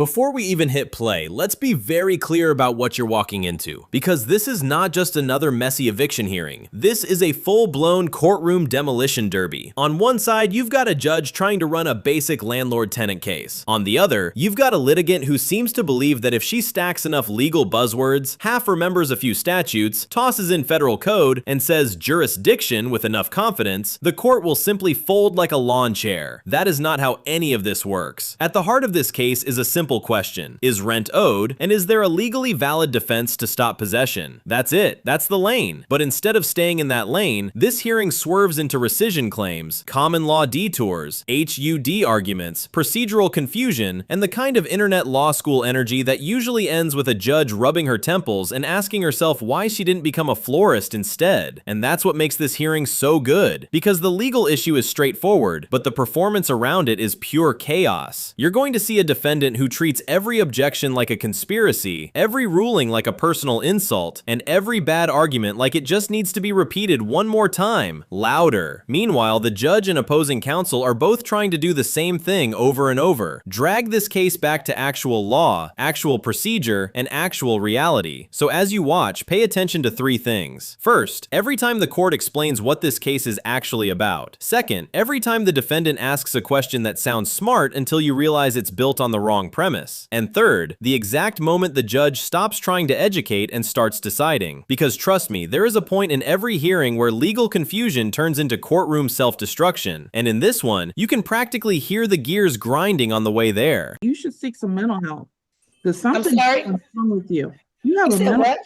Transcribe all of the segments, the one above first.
Before we even hit play, let's be very clear about what you're walking into, because this is not just another messy eviction hearing. This is a full-blown courtroom demolition derby. On one side, you've got a judge trying to run a basic landlord-tenant case. On the other, you've got a litigant who seems to believe that if she stacks enough legal buzzwords, half remembers a few statutes, tosses in federal code, and says jurisdiction with enough confidence, the court will simply fold like a lawn chair. That is not how any of this works. At the heart of this case is a simple question. Is rent owed, and is there a legally valid defense to stop possession? That's it. That's the lane. But instead of staying in that lane, this hearing swerves into recision claims, common law detours, HUD arguments, procedural confusion, and the kind of internet law school energy that usually ends with a judge rubbing her temples and asking herself why she didn't become a florist instead. And that's what makes this hearing so good, because the legal issue is straightforward, but the performance around it is pure chaos. You're going to see a defendant who treats every objection like a conspiracy, every ruling like a personal insult, and every bad argument like it just needs to be repeated one more time, louder. Meanwhile, the judge and opposing counsel are both trying to do the same thing over and over. Drag this case back to actual law, actual procedure, and actual reality. So as you watch, pay attention to three things. First, every time the court explains what this case is actually about. Second, every time the defendant asks a question that sounds smart until you realize it's built on the wrong premise. And third, the exact moment the judge stops trying to educate and starts deciding. Because trust me, there is a point in every hearing where legal confusion turns into courtroom self-destruction. And in this one, you can practically hear the gears grinding on the way there. You should seek some mental health. Because something's wrong with you. You have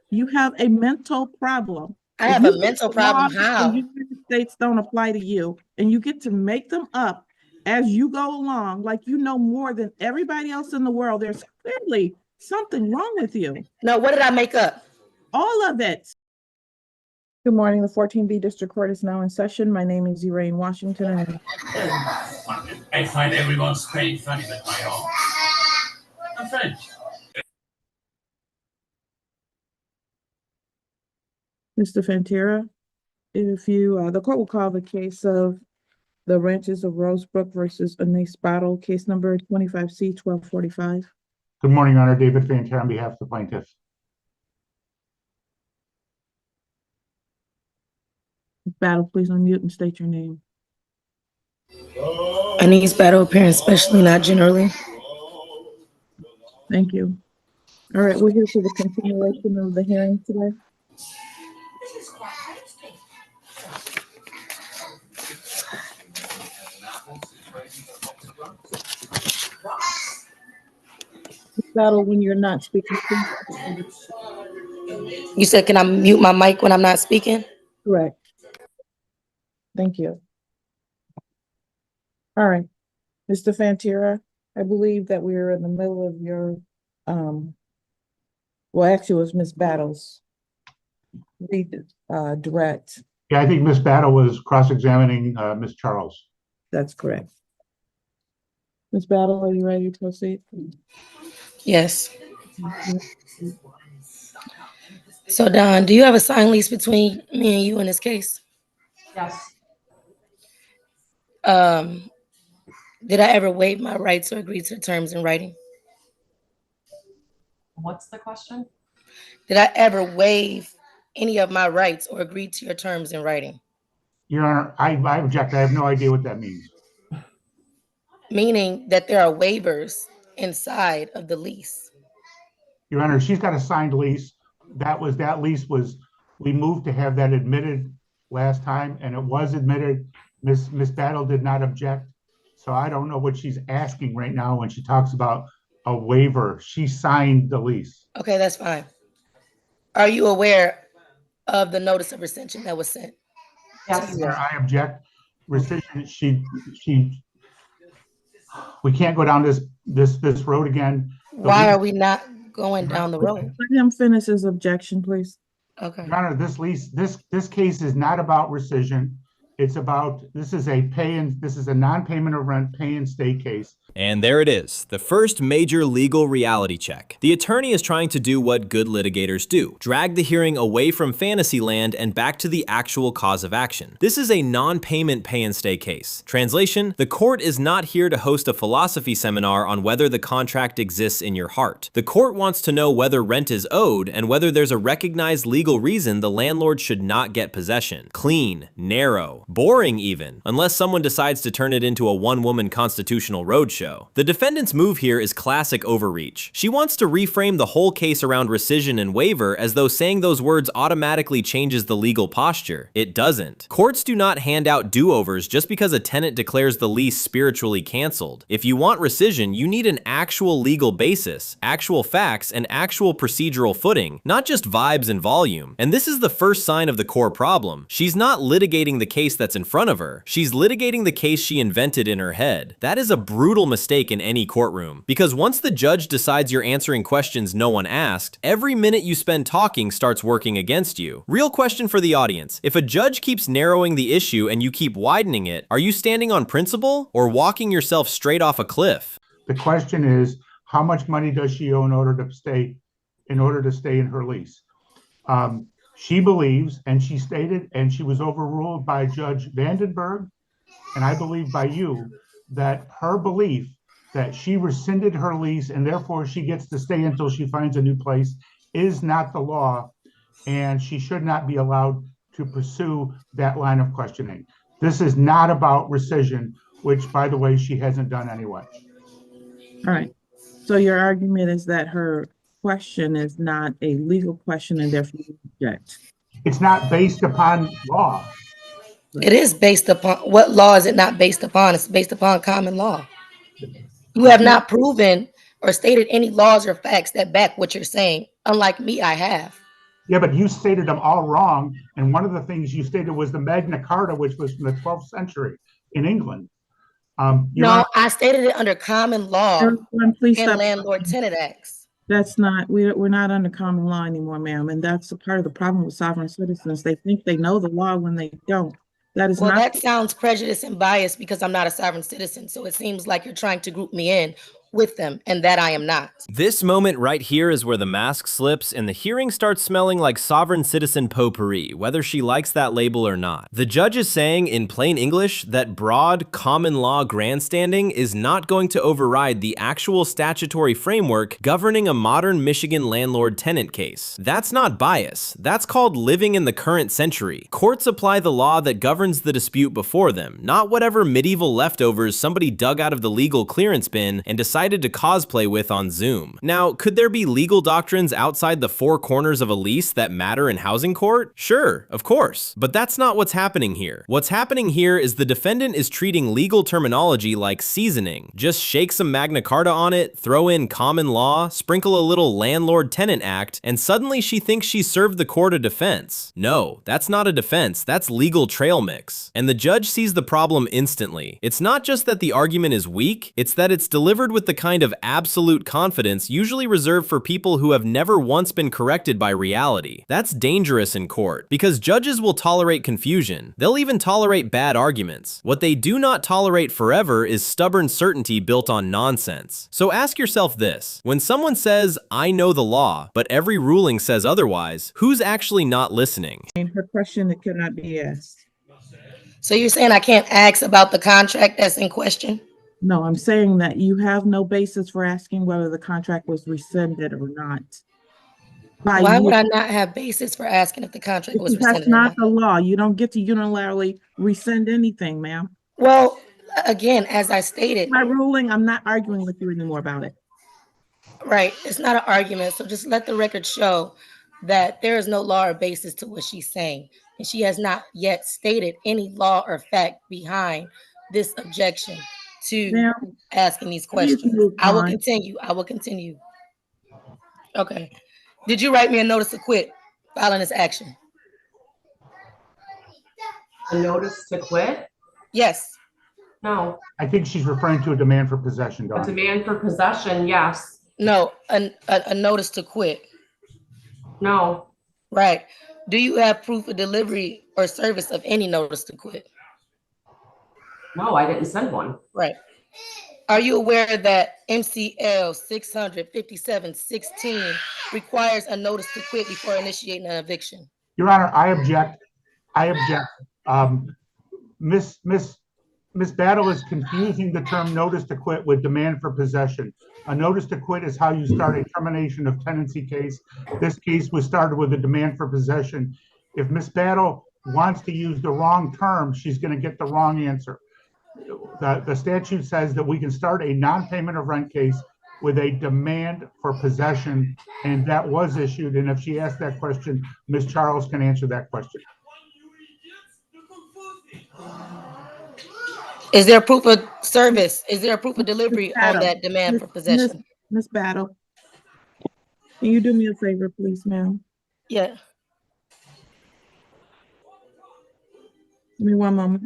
you have a mental problem. I have a mental problem. How? The United States don't apply to you, and you get to make them up as you go along, like you know more than everybody else in the world. There's clearly something wrong with you. No, what did I make up? All of it. Good morning. The 14B District Court is now in session. My name is Elaine Washington. I find everyone's very funny but my own. I'm French. Mr. Fantera, if you, the court will call the case of the Ranches of Rosebrook versus Anais Battle, case number 25C-1245. Good morning, Your Honor. David Fantera on behalf of the plaintiff. Battle, please unmute and state your name. Anais Battle, appearing especially, not generally. Thank you. All right, we're here for the continuation of the hearing today. Battle, when you're not speaking. You said, can I mute my mic when I'm not speaking? Correct. Thank you. All right, Mr. Fantera, I believe that we're in the middle of your, well, actually it was Ms. Battle's direct. Yeah, I think Ms. Battle was cross-examining Ms. Charles. That's correct. Ms. Battle, are you ready to proceed? Yes. So, Don, do you have a signed lease between me and you in this case? Yes. Did I ever waive my rights or agree to terms in writing? What's the question? Did I ever waive any of my rights or agree to your terms in writing? Your Honor, I object. I have no idea what that means. Meaning that there are waivers inside of the lease. Your Honor, she's got a signed lease. That lease was, we moved to have that admitted last time, and it was admitted. Ms. Battle did not object. So I don't know what she's asking right now when she talks about a waiver. She signed the lease. Okay, that's fine. Are you aware of the notice of rescission that was sent? Yes. I object. Rescission, we can't go down this road again. Why are we not going down the road? Let him finish his objection, please. Okay. Your Honor, this case is not about rescission. It's about, this is a non-payment of rent, pay and stay case. And there it is, the first major legal reality check. The attorney is trying to do what good litigators do, drag the hearing away from fantasy land and back to the actual cause of action. This is a non-payment pay and stay case. Translation, the court is not here to host a philosophy seminar on whether the contract exists in your heart. The court wants to know whether rent is owed and whether there's a recognized legal reason the landlord should not get possession. Clean, narrow, boring even, unless someone decides to turn it into a one-woman constitutional roadshow. The defendant's move here is classic overreach. She wants to reframe the whole case around recision and waiver as though saying those words automatically changes the legal posture. It doesn't. Courts do not hand out do-overs just because a tenant declares the lease spiritually canceled. If you want rescission, you need an actual legal basis, actual facts, and actual procedural footing, not just vibes and volume. And this is the first sign of the core problem. She's not litigating the case that's in front of her. She's litigating the case she invented in her head. That is a brutal mistake in any courtroom, because once the judge decides you're answering questions no one asked, every minute you spend talking starts working against you. Real question for the audience. If a judge keeps narrowing the issue and you keep widening it, are you standing on principle or walking yourself straight off a cliff? The question is, how much money does she owe in order to stay in her lease? She believes, and she stated, and she was overruled by Judge Vandenberg, and I believe by you, that her belief that she rescinded her lease and therefore she gets to stay until she finds a new place is not the law, and she should not be allowed to pursue that line of questioning. This is not about rescission, which, by the way, she hasn't done anyway. All right. So your argument is that her question is not a legal question and therefore you object. It's not based upon law. It is based upon, what law is it not based upon? It's based upon common law. You have not proven or stated any laws or facts that back what you're saying. Unlike me, I have. Yeah, but you stated them all wrong. And one of the things you stated was the Magna Carta, which was from the 12th century in England. No, I stated it under common law Everyone, please and stop. landlord-tenant acts. That's not, we're not under common law anymore, ma'am. And that's a part of the problem with sovereign citizens. They think they know the law when they don't. That is Well, not. that sounds prejudiced and biased because I'm not a sovereign citizen. So it seems like you're trying to group me in with them, and that I am not. This moment right here is where the mask slips and the hearing starts smelling like sovereign citizen potpourri, whether she likes that label or not. The judge is saying in plain English that broad common law grandstanding is not going to override the actual statutory framework governing a modern Michigan landlord-tenant case. That's not bias. That's called living in the current century. Courts apply the law that governs the dispute before them, not whatever medieval leftovers somebody dug out of the legal clearance bin and decided to cosplay with on Zoom. Now, could there be legal doctrines outside the four corners of a lease that matter in housing court? Sure, of course. But that's not what's happening here. What's happening here is the defendant is treating legal terminology like seasoning. Just shake some Magna Carta on it, throw in common law, sprinkle a little landlord-tenant act, and suddenly she thinks she served the court a defense. No, that's not a defense, that's legal trail mix. And the judge sees the problem instantly. It's not just that the argument is weak, it's that it's delivered with the kind of absolute confidence usually reserved for people who have never once been corrected by reality. That's dangerous in court, because judges will tolerate confusion. They'll even tolerate bad arguments. What they do not tolerate forever is stubborn certainty built on nonsense. So ask yourself this: when someone says, "I know the law," but every ruling says otherwise, who's actually not listening? Her question that could not be asked. So you're saying I can't ask about the contract that's in question? No, I'm saying that you have no basis for asking whether the contract was rescinded or not. Why would I not have basis for asking if the contract was Because rescinded? that's not the law. You don't get to unilaterally rescind anything, ma'am. Well, again, as I stated, My ruling, I'm not arguing with you anymore about it. right, it's not an argument. So just let the record show that there is no law or basis to what she's saying. And she has not yet stated any law or fact behind this objection to Ma'am, asking these please questions. move I will on. continue. I will continue. Okay. Did you write me a notice to quit filing this action? A notice to quit? Yes. No. I think she's referring to a demand for possession, A Dawn. demand for possession, yes. No, a notice to quit. No. Right. Do you have proof of delivery or service of any notice to quit? No, I didn't send one. Right. Are you aware that MCL 657-16 requires a notice to quit before initiating an eviction? Your Honor, I object. I object. Miss Battle is confusing the term notice to quit with demand for possession. A notice to quit is how you start a termination of tenancy case. This case was started with a demand for possession. If Miss Battle wants to use the wrong term, she's going to get the wrong answer. The statute says that we can start a non-payment of rent case with a demand for possession, and that was issued. And if she asked that question, Ms. Charles can answer that question. Is there proof of service? Is there a proof of delivery on that demand for possession? Miss Battle, can you do me a favor, please, ma'am? Yeah. Give me one moment.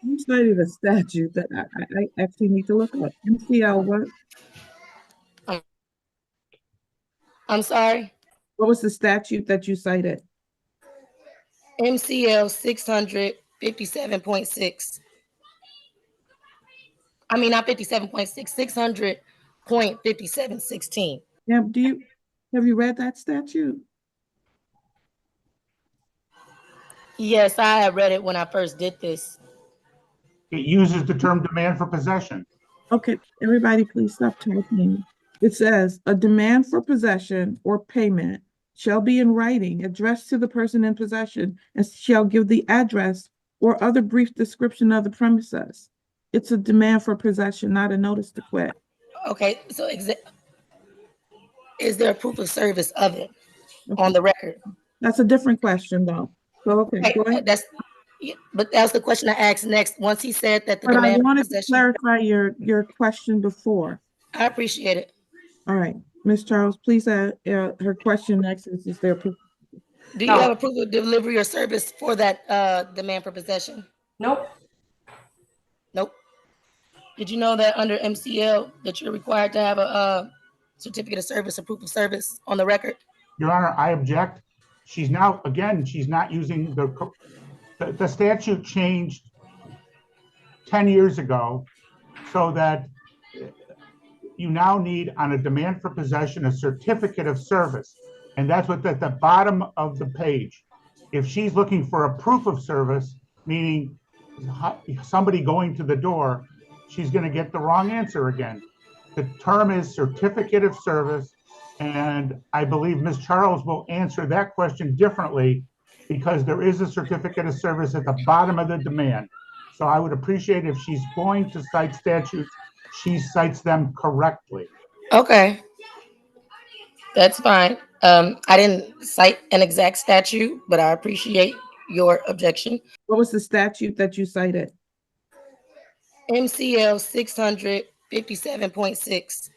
You cited a statute that I actually need to look up. MCL what? I'm sorry? What was the statute that you cited? MCL 657.6. I mean, not 57.6, 600.5716. Yeah, have you read that statute? Yes, I have read it when I first did this. It uses the term demand for possession. Okay, everybody please stop talking. It says a demand for possession or payment shall be in writing addressed to the person in possession and shall give the address or other brief description of the premises. It's a demand for possession, not a notice to quit. Okay, so is there a proof of service of it on the record? That's a different question though. So, okay, go ahead. But that's the question I asked next. Once he said that the But I demand for wanted to possession. clarify your question before. I appreciate it. All right, Ms. Charles, please add her question next is there proof? Do you have a proof of delivery or service for that demand for possession? Nope. Nope. Did you know that under MCL that you're required to have a certificate of service or proof of service on the record? Your Honor, I object. She's not using the statute changed 10 years ago so that you now need on a demand for possession a certificate of service. And that's what's at the bottom of the page. If she's looking for a proof of service, meaning somebody going to the door, she's going to get the wrong answer again. The term is certificate of service. And I believe Ms. Charles will answer that question differently because there is a certificate of service at the bottom of the demand. So I would appreciate if she's going to cite statutes, she cites them correctly. Okay. That's fine. I didn't cite an exact statute, but I appreciate your objection. What was the statute that you cited? MCL 657.6.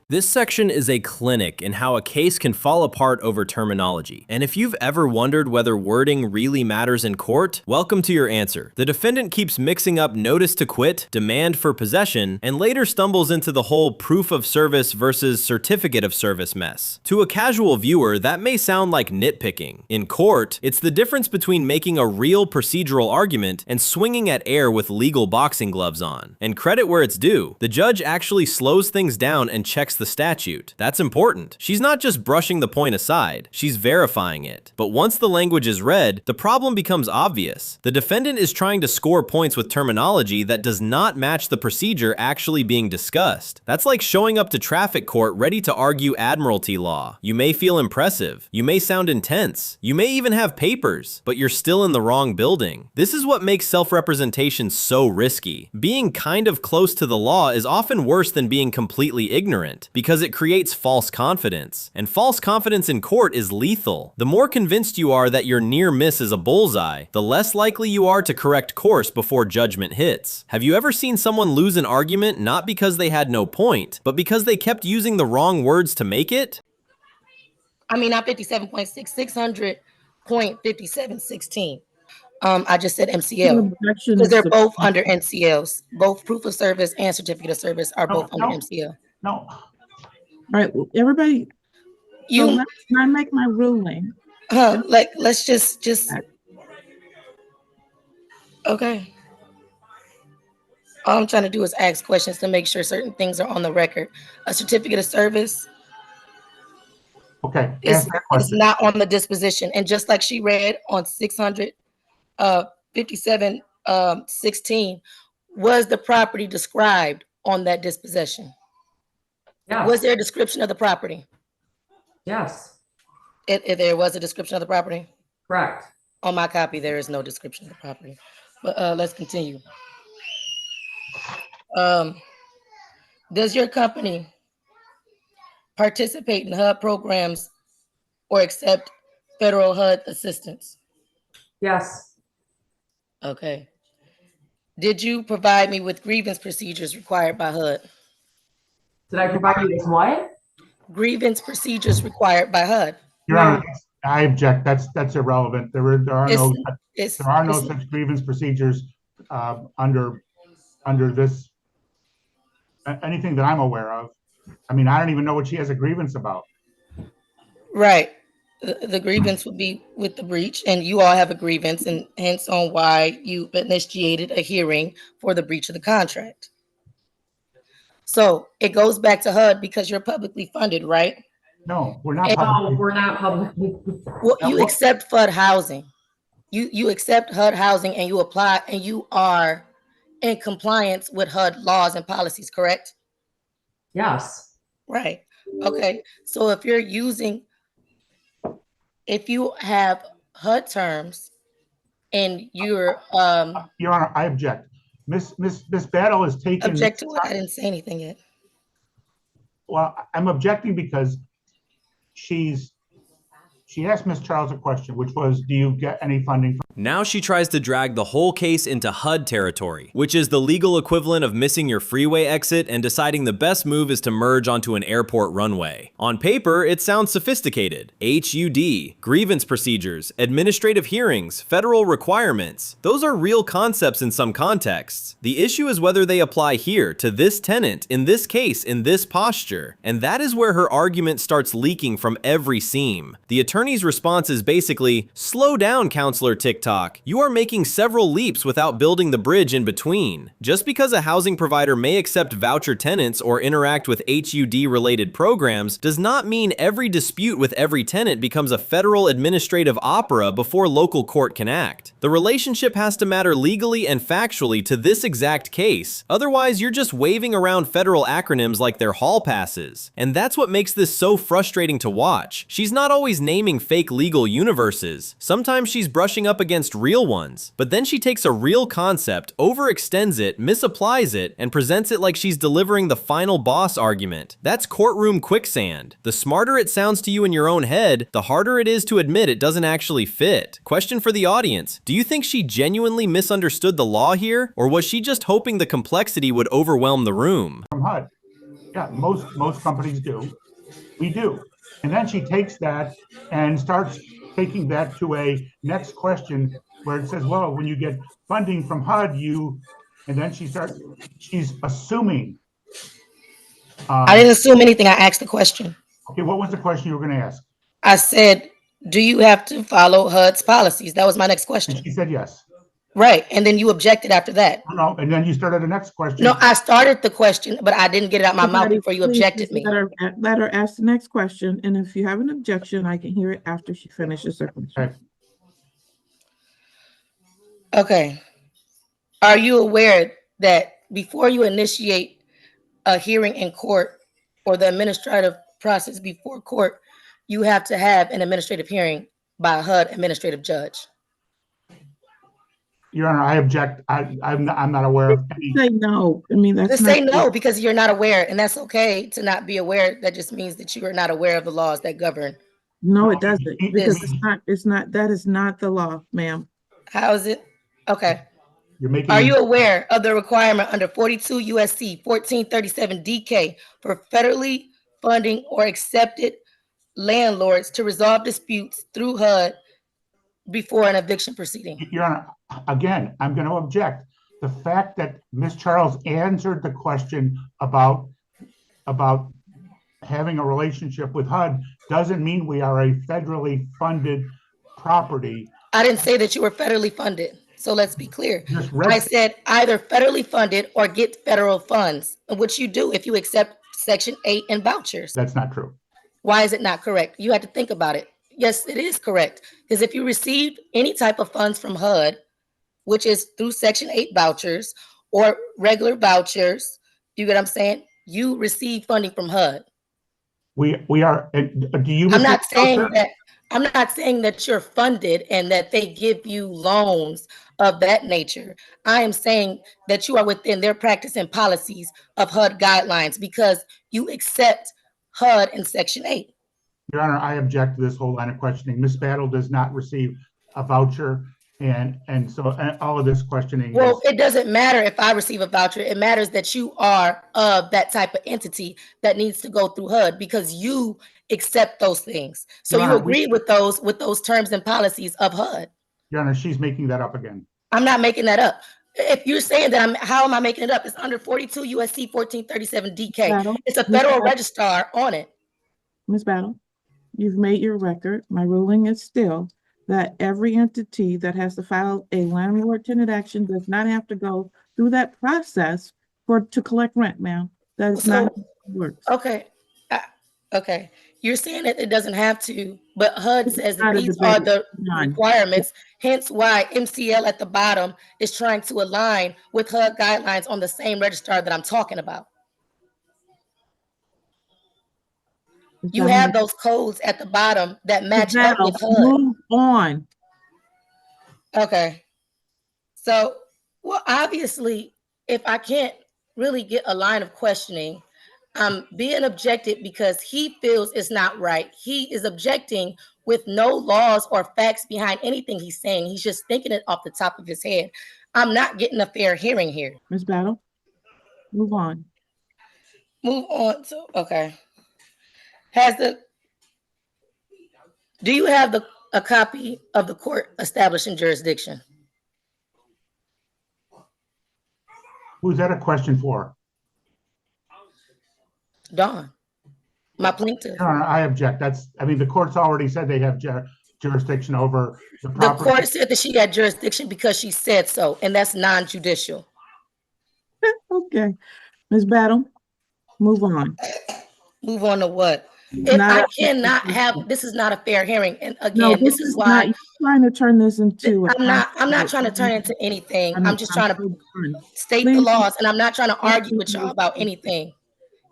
This section is a clinic in how a case can fall apart over terminology. And if you've ever wondered whether wording really matters in court, welcome to your answer. The defendant keeps mixing up notice to quit, demand for possession, and later stumbles into the whole proof of service versus certificate of service mess. To a casual viewer, that may sound like nitpicking. In court, it's the difference between making a real procedural argument and swinging at air with legal boxing gloves on. And credit where it's due, the judge actually slows things down and checks the statute. That's important. She's not just brushing the point aside, she's verifying it. But once the language is read, the problem becomes obvious. The defendant is trying to score points with terminology that does not match the procedure actually being discussed. That's like showing up to traffic court ready to argue admiralty law. You may feel impressive, you may sound intense, you may even have papers, but you're still in the wrong building. This is what makes self-representation so risky. Being kind of close to the law is often worse than being completely ignorant, because it creates false confidence. And false confidence in court is lethal. The more convinced you are that your near miss is a bullseye, the less likely you are to correct course before judgment hits. Have you ever seen someone lose an argument not because they had no point, but because they kept using the wrong words to make it? I mean, not 57.6, 600.5716. I just said MCL because they're both under NCLs. Both proof of service and certificate of service are both under MCL. No. All right, everybody, so let's not make my ruling. Like, let's just, okay. All I'm trying to do is ask questions to make sure certain things are on the record. A certificate of service Okay, is ask that is question. not on the disposition. And just like she read on 657 16, was the property described on that disposition? Yes. Was there a description of the property? Yes. If there was a description of the property? Correct. On my copy, there is no description of the property. But let's continue. Does your company participate in HUD programs or accept federal HUD assistance? Yes. Okay. Did you provide me with grievance procedures required by HUD? Did I provide you with what? Grievance procedures required by HUD. Your Honor, I object. That's irrelevant. There are no It's such grievance procedures under this anything that I'm aware of. I mean, I don't even know what she has a grievance about. right. The grievance would be with the breach, and you all have a grievance, and hence on why you initiated a hearing for the breach of the contract. So it goes back to HUD because you're publicly funded, right? No, we're not. And- No, publicly- we're not publicly. Well, you accept HUD housing. You accept HUD housing and you apply and you are in compliance with HUD laws and policies, correct? Yes. Right. Okay. So if you have HUD terms and you're Your Honor, I object. Miss Battle is taking. object to it, I didn't say anything yet. Well, I'm objecting because she asked Ms. Charles a question, which was, do you get any funding from? Now she tries to drag the whole case into HUD territory, which is the legal equivalent of missing your freeway exit and deciding the best move is to merge onto an airport runway. On paper, it sounds sophisticated. HUD, grievance procedures, administrative hearings, federal requirements. Those are real concepts in some contexts. The issue is whether they apply here to this tenant, in this case, in this posture. And that is where her argument starts leaking from every seam. The attorney's response is basically, slow down, Counselor TikTok. You are making several leaps without building the bridge in between. Just because a housing provider may accept voucher tenants or interact with HUD-related programs does not mean every dispute with every tenant becomes a federal administrative opera before local court can act. The relationship has to matter legally and factually to this exact case. Otherwise, you're just waving around federal acronyms like they're hall passes. And that's what makes this so frustrating to watch. She's not always naming fake legal universes. Sometimes she's brushing up against real ones, but then she takes a real concept, overextends it, misapplies it, and presents it like she's delivering the final boss argument. That's courtroom quicksand. The smarter it sounds to you in your own head, the harder it is to admit it doesn't actually fit. Question for the audience: do you think she genuinely misunderstood the law here, or was she just hoping the complexity would overwhelm the room? From HUD. Yeah, most companies do. We do. And then she takes that and starts taking that to a next question where it says, well, when you get funding from HUD, and then she's assuming. I didn't assume anything. I asked the question. Okay, what was the question you were going to ask? I said, do you have to follow HUD's policies? That was my next And question. she said yes. Right. And then you objected after that. No, and then you started the next question. No, I started the question, but I didn't get it out my mouth Everybody, before you please objected just me. Let her ask the next question, and if you have an objection, I can hear it after she finishes her question. Okay. Okay. Are you aware that before you initiate a hearing in court or the administrative process before court, you have to have an administrative hearing by a HUD administrative judge? Your Honor, I object. I'm not aware of any. Say no. I mean, that's Just not. say no because you're not aware, and that's okay to not be aware. That just means that you are not aware of the laws that govern. No, it doesn't, because This- that is not the law, ma'am. How is it? Okay. You're making. Are you aware of the requirement under 42 USC 1437 DK for federally funding or accepted landlords to resolve disputes through HUD before an eviction proceeding? Your Honor, again, I'm going to object. The fact that Ms. Charles answered the question about having a relationship with HUD doesn't mean we are a federally funded property. I didn't say that you were federally funded. So let's be clear. Just I read, said either federally funded or get federal funds, which you do if you accept Section 8 and vouchers. that's not true. Why is it not correct? You had to think about it. Yes, it is correct. Because if you received any type of funds from HUD, which is through Section 8 vouchers or regular vouchers, you get what I'm saying? You receive funding from HUD. We are, do you? I'm not receive saying voucher? that I'm not saying that you're funded and that they give you loans of that nature. I am saying that you are within their practice and policies of HUD guidelines because you accept HUD in Section 8. Your Honor, I object to this whole line of questioning. Ms. Battle does not receive a voucher, and so all of this questioning Well, is, it doesn't matter if I receive a voucher. It matters that you are of that type of entity that needs to go through HUD because you accept those things. So Your you Honor, agree with those terms and policies of HUD. Your Honor, she's making that up again. I'm not making that up. If you're saying that how am I making it up? It's under 42 USC 1437 DK. Battle. It's a Ms. federal Battle. registrar on it. Ms. Battle, you've made your record. My ruling is still that every entity that has to file a landlord-tenant action does not have to go through that process to collect rent, ma'am. That is not how it works. Okay. Okay. You're saying that it doesn't have to, but HUD This is says that not a these are debate. the None. requirements, hence why MCL at the bottom is trying to align with HUD guidelines on the same registrar that I'm talking about. You have those codes at the bottom that match up with HUD. Move on. Okay. So, well, obviously, if I can't really get a line of questioning, I'm being objected because he feels it's not right. He is objecting with no laws or facts behind anything he's saying. He's just thinking it off the top of his head. I'm not getting a fair hearing here. Ms. Battle, move on. Move on to, okay. Do you have a copy of the court establishing jurisdiction? Who's that a question for? Dawn, my plaintiff. Your Honor, I object. The court's already said they have jurisdiction over the The property. court said that she had jurisdiction because she said so, and that's non-judicial. Okay. Ms. Battle, move on. Move on to what? If I cannot have, this is not a fair hearing. And No, again, this is why you're trying to turn this into. I'm not trying to turn it into anything. I'm just trying to state the Please. laws, and I'm not trying to argue with y'all about anything.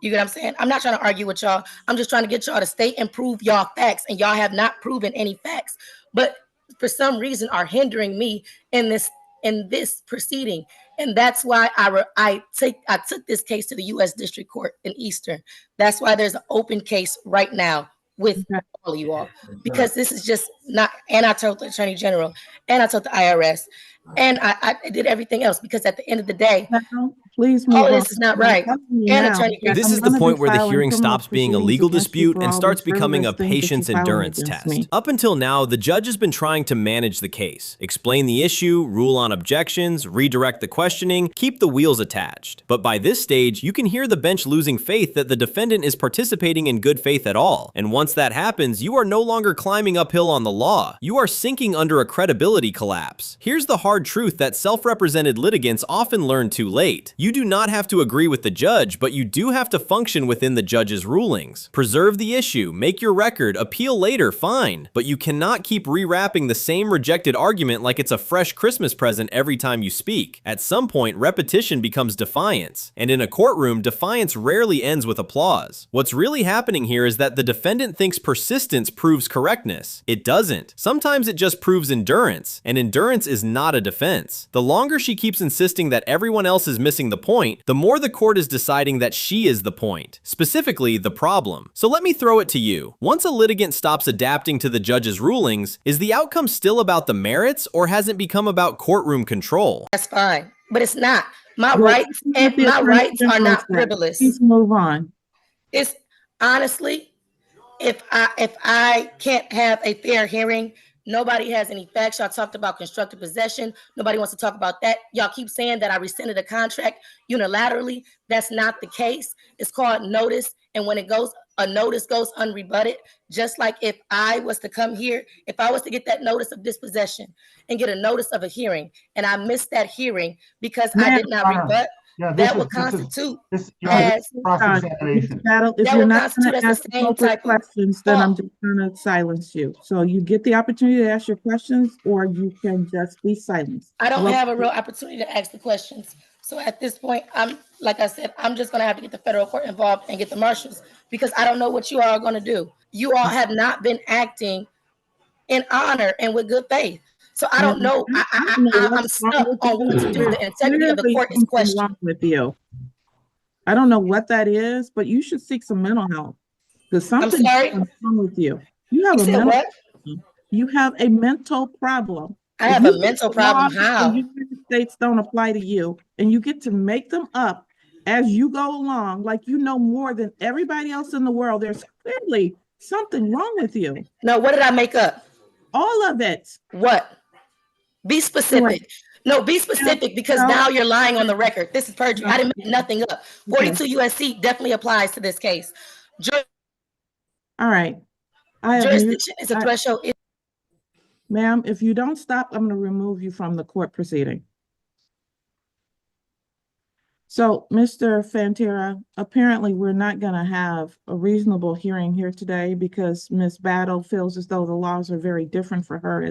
You get what I'm saying? I'm not trying to argue with y'all. I'm just trying to get y'all to state and prove y'all facts, and y'all have not proven any facts. But for some reason are hindering me in this proceeding. And that's why I took this case to the U.S. District Court in Eastern. That's why there's an open case right now with all of you all, because this is just not, and I told the Attorney General, and I told the IRS, and I did everything else, because at the end of the day, Please move all on. of this is not right. And Attorney General. This is the point where the hearing stops being a legal dispute and starts becoming a patience endurance test. Up until now, the judge has been trying to manage the case, explain the issue, rule on objections, redirect the questioning, keep the wheels attached. But by this stage, you can hear the bench losing faith that the defendant is participating in good faith at all. And once that happens, you are no longer climbing uphill on the law. You are sinking under a credibility collapse. Here's the hard truth that self-represented litigants often learn too late. You do not have to agree with the judge, but you do have to function within the judge's rulings. Preserve the issue, make your record, appeal later, fine. But you cannot keep rewrapping the same rejected argument like it's a fresh Christmas present every time you speak. At some point, repetition becomes defiance. And in a courtroom, defiance rarely ends with applause. What's really happening here is that the defendant thinks persistence proves correctness. It doesn't. Sometimes it just proves endurance, and endurance is not a defense. The longer she keeps insisting that everyone else is missing the point, the more the court is deciding that she is the point, specifically the problem. So let me throw it to you. Once a litigant stops adapting to the judge's rulings, is the outcome still about the merits, or has it become about courtroom control? That's fine, but it's not. My rights are not frivolous. Please move on. It's honestly, if I can't have a fair hearing, nobody has any facts. Y'all talked about constructive possession. Nobody wants to talk about that. Y'all keep saying that I rescinded a contract unilaterally. That's not the case. It's called notice. And when it goes a notice goes unrebutted, just like if I was to come here, if I was to get that notice of dispossession and get a notice of a hearing, and I missed that hearing because I did not rebut, Yeah, that would constitute Your Honor, as cross-examination. If that you're would not constitute gonna as the ask same appropriate type of questions, then I'm fault. just gonna silence you. So you get the opportunity to ask your questions, or you can just be silenced. I don't Well, have a real opportunity to ask the questions. So at this point, like I said, I'm just gonna have to get the federal court involved and get the marshals because I don't know what you all are gonna do. You all have not been acting in honor and with good faith. So I don't know. I don't know I'm what's wrong stuck with on what to you. do. There's The integrity of the clearly court is something questioned. wrong with you. I don't know what that is, but you should seek some mental help. Because something's sorry? wrong with you. You have You a said mental what? problem. You have a mental problem. I If have you a think mental the problem. laws of the How? United States don't apply to you, and you get to make them up as you go along, like you know more than everybody else in the world, there's clearly something wrong with you. No, what did I make up? All of it. What? Be Anyway, specific. No, be specific because no. now you're lying on the record. This is perjury. I didn't make nothing up. Okay. 42 USC definitely applies to this case. All right. I have Jurisdiction is a threshold. Ma'am, if you don't stop, I'm going to remove you from the court proceeding. So, Mr. Fantera, apparently we're not going to have a reasonable hearing here today because Ms. Battle feels as though the laws are very different for her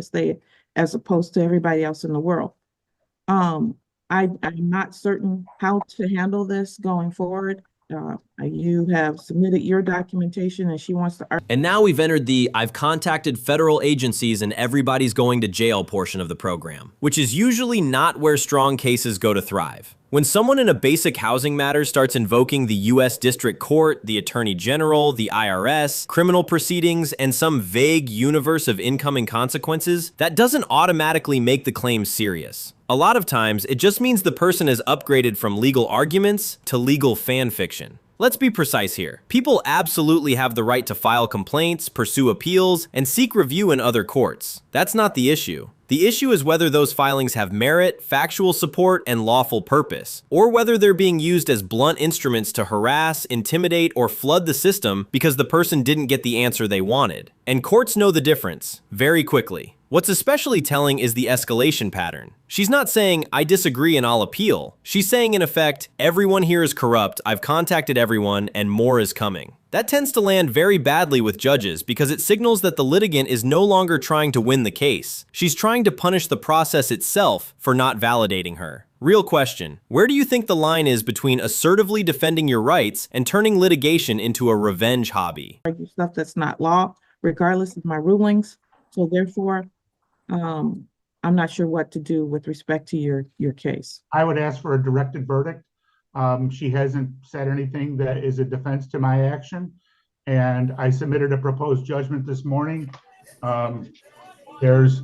as opposed to everybody else in the world. I'm not certain how to handle this going forward. You have submitted your documentation and she wants to argue. And now we've entered the I've contacted federal agencies and everybody's going to jail portion of the program, which is usually not where strong cases go to thrive. When someone in a basic housing matter starts invoking the U.S. District Court, the Attorney General, the IRS, criminal proceedings, and some vague universe of incoming consequences, that doesn't automatically make the claim serious. A lot of times, it just means the person has upgraded from legal arguments to legal fan fiction. Let's be precise here. People absolutely have the right to file complaints, pursue appeals, and seek review in other courts. That's not the issue. The issue is whether those filings have merit, factual support, and lawful purpose, or whether they're being used as blunt instruments to harass, intimidate, or flood the system because the person didn't get the answer they wanted. And courts know the difference very quickly. What's especially telling is the escalation pattern. She's not saying, I disagree and I'll appeal. She's saying, in effect, everyone here is corrupt, I've contacted everyone, and more is coming. That tends to land very badly with judges because it signals that the litigant is no longer trying to win the case. She's trying to punish the process itself for not validating her. Real question, where do you think the line is between assertively defending your rights and turning litigation into a revenge hobby? Argue stuff that's not law, regardless of my rulings. So therefore, I'm not sure what to do with respect to your case. I would ask for a directed verdict. She hasn't said anything that is a defense to my action. And I submitted a proposed judgment this morning. There's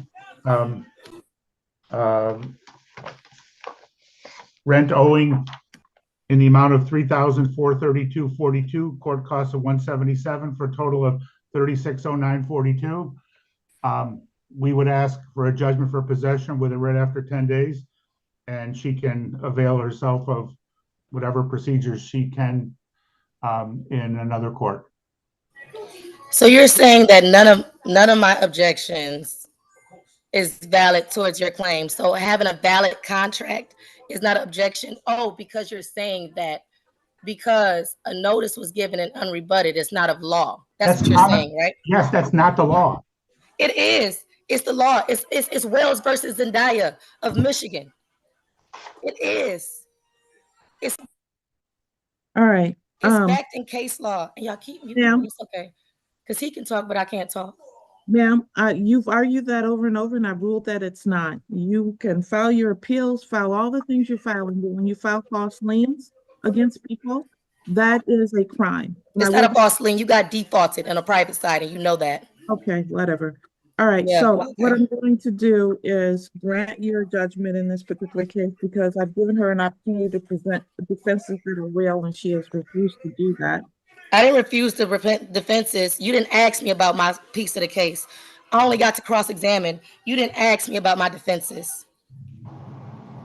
rent owing in the amount of $3,432.42, court costs of $177 for a total of $3609.42. We would ask for a judgment for possession with a writ after 10 days, and she can avail herself of whatever procedures she can in another court. So you're saying that none of my objections is valid towards your claim. So having a valid contract is not an objection. Oh, because you're saying that because a notice was given and unrebutted, it's not of law. That's what you're saying, right? Yes, that's not the law. It is. It's the law. It's Wells versus Zendaya of Michigan. It is. It's All right. backed in case law. And y'all keep Ma'am. it's okay. Because he can talk, but I can't talk. Ma'am, you've argued that over and over, and I've ruled that it's not. You can file your appeals, file all the things you're filing, but when you file false liens against people, that is a crime. It's not a false lien. You got defaulted on a private side, and you know that. Okay, whatever. All right, Yeah, so okay. what I'm going to do is grant your judgment in this particular case because I've given her an opportunity to present defenses that are real, and she has refused to do that. I didn't refuse to present defenses. You didn't ask me about my piece of the case. I only got to cross-examine. You didn't ask me about my defenses.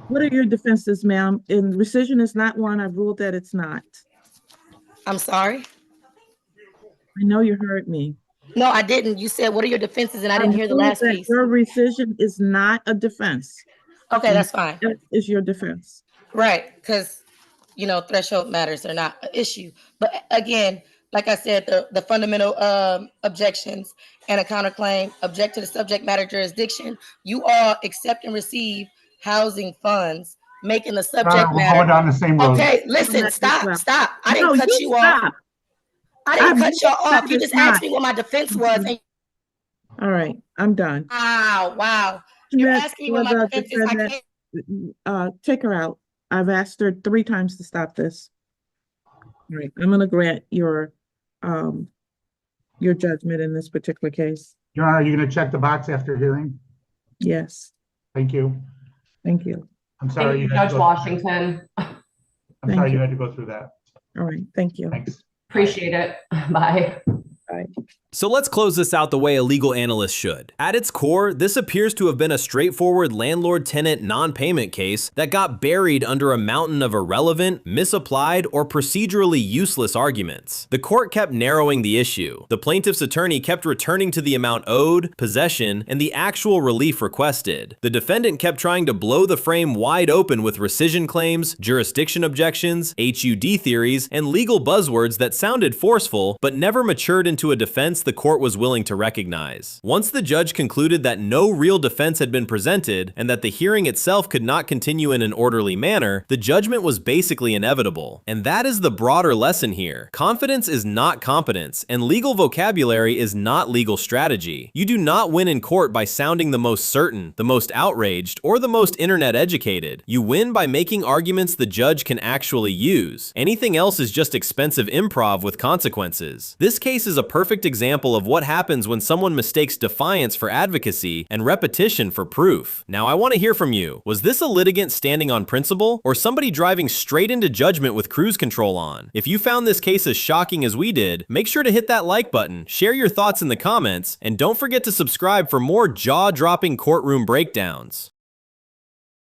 What are your defenses, ma'am? And rescission is not one. I've ruled that it's not. I'm sorry. I know you heard me. No, I didn't. You said, what are your defenses? And I didn't hear the last That piece. your rescission is not a defense. Okay, that's fine. That is your defense. Right, because, you know, threshold matters are not an issue. But again, like I said, the fundamental objections and a counterclaim, object to the subject matter jurisdiction. You all accept and receive housing funds, making the Your Honor, subject we're matter. going down the same road. Okay, listen, stop. I didn't cut you off. Stop. I didn't cut you off. said You it's just asked not. me what my defense was. And All right, I'm done. wow. You're asking me what my defense is. I can't. Take her out. I've asked her 3 times to stop this. All right, I'm gonna grant your judgment in this particular case. Your Honor, are you going to check the box after hearing? Yes, Thank you. thank you. I'm sorry. Thank you, you had to Judge go- Washington. I'm Thank sorry you you. had to go through that. All right, thank you. Thanks. Appreciate it. Bye. Bye. So let's close this out the way a legal analyst should. At its core, this appears to have been a straightforward landlord-tenant non-payment case that got buried under a mountain of irrelevant, misapplied, or procedurally useless arguments. The court kept narrowing the issue. The plaintiff's attorney kept returning to the amount owed, possession, and the actual relief requested. The defendant kept trying to blow the frame wide open with rescission claims, jurisdiction objections, HUD theories, and legal buzzwords that sounded forceful, but never matured into a defense the court was willing to recognize. Once the judge concluded that no real defense had been presented and that the hearing itself could not continue in an orderly manner, the judgment was basically inevitable. And that is the broader lesson here. Confidence is not competence, and legal vocabulary is not legal strategy. You do not win in court by sounding the most certain, the most outraged, or the most internet educated. You win by making arguments the judge can actually use. Anything else is just expensive improv with consequences. This case is a perfect example of what happens when someone mistakes defiance for advocacy and repetition for proof. Now, I want to hear from you. Was this a litigant standing on principle, or somebody driving straight into judgment with cruise control on? If you found this case as shocking as we did, make sure to hit that like button, share your thoughts in the comments, and don't forget to subscribe for more jaw-dropping courtroom breakdowns.